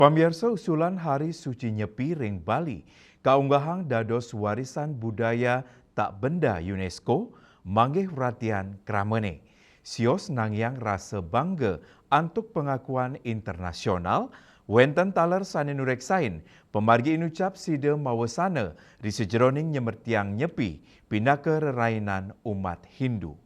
Pamirsa usulan Hari Suci Nyepi ring Bali, kaunggahang dados warisan budaya tak benda UNESCO, manggih perhatian kramene. Sios nangyang rasa bangga antuk pengakuan internasional, wenten taler sane nureksain, pemargi inucap sida mawasana di sejeroning nyemertiang nyepi, pinaka rerainan umat Hindu.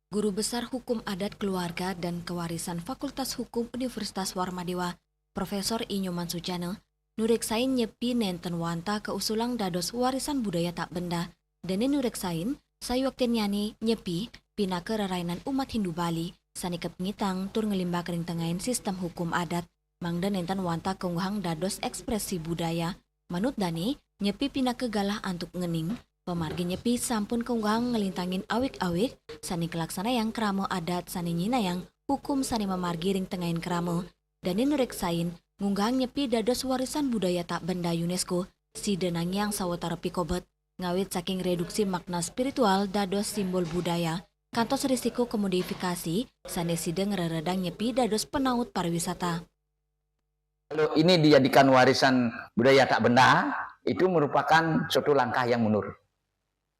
Guru Besar Hukum Adat Keluarga dan Kewarisan Fakultas Hukum Universitas Warmadewa, Profesor Inyoman Sucana, nureksain nyepi nenten wanta keusulang dados warisan budaya tak benda, dan nureksain sayuak nyani nyepi pinaka rerainan umat Hindu Bali, sani kepengitang tur ngelimba kering tengahin sistem hukum adat, mangda nenten wanta keunggahang dados ekspresi budaya, manut dani nyepi pinaka galah antuk ngening, pemargi nyepi sampun keunggang ngelintangin awik-awik sani kelaksana yang kramo adat sani nyina yang hukum sani memargi ring tengahin kramo dan nureksain ngunggang nyepi dados warisan budaya tak benda UNESCO si denang yang sawetara pikobet ngawit saking reduksi makna spiritual dados simbol budaya kantos risiko komodifikasi sani side ngereredang nyepi dados penaut pariwisata. Kalau ini dijadikan warisan budaya tak benda, itu merupakan suatu langkah yang mundur.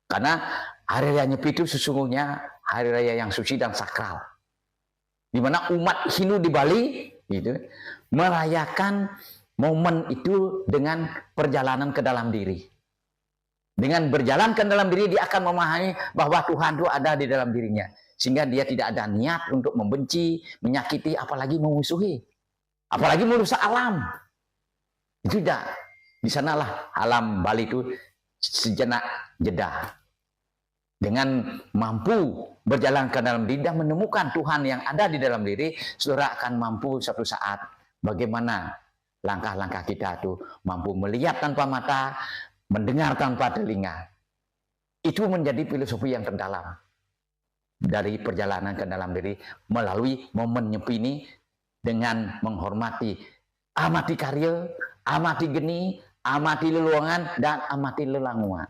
Karena Hari Raya Nyepi itu sesungguhnya hari raya yang suci dan sakral. Di mana umat Hindu di Bali gitu, merayakan momen itu dengan perjalanan ke dalam diri. Dengan berjalan ke dalam diri, dia akan memahami bahwa Tuhan itu ada di dalam dirinya. Sehingga dia tidak ada niat untuk membenci, menyakiti, apalagi memusuhi. Apalagi merusak alam. Itu tidak. Di sanalah alam Bali itu sejenak jeda. Dengan mampu berjalan ke dalam diri dan menemukan Tuhan yang ada di dalam diri, saudara akan mampu suatu saat bagaimana langkah-langkah kita itu mampu melihat tanpa mata, mendengar tanpa telinga. Itu menjadi filosofi yang terdalam dari perjalanan ke dalam diri melalui momen nyepi ini dengan menghormati, amati karya, amati geni, amati leluangan, dan amati lelanguan.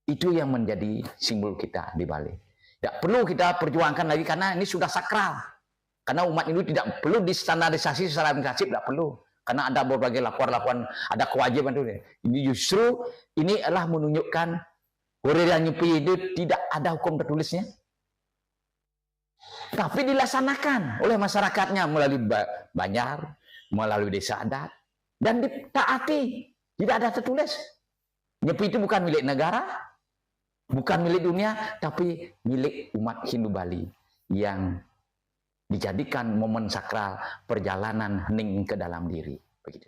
Itu yang menjadi simbol kita di Bali. Tidak perlu kita perjuangkan lagi karena ini sudah sakral. Karena umat Hindu tidak perlu distandarisasi secara administratif, tidak perlu. Karena ada berbagai laporan-laporan, ada kewajiban itu. Ini justru ini adalah menunjukkan Hari Raya Nyepi itu tidak ada hukum tertulisnya. Tapi dilaksanakan oleh masyarakatnya melalui banjar, melalui desa adat, dan ditaati. Tidak ada tertulis. Nyepi itu bukan milik negara, bukan milik dunia, tapi milik umat Hindu Bali yang dijadikan momen sakral perjalanan hening ke dalam diri. Begitu.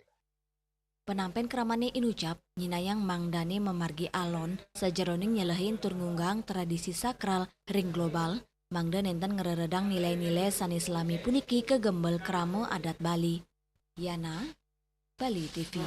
Penampen keramane inucap, nyinayang mangdane memargi alon, sejeroning nyelehin tur ngunggang tradisi sakral ring global, mangda nenten ngereredang nilai-nilai sani Islami puniki ke gembel kramo adat Bali. Yana, Bali TV.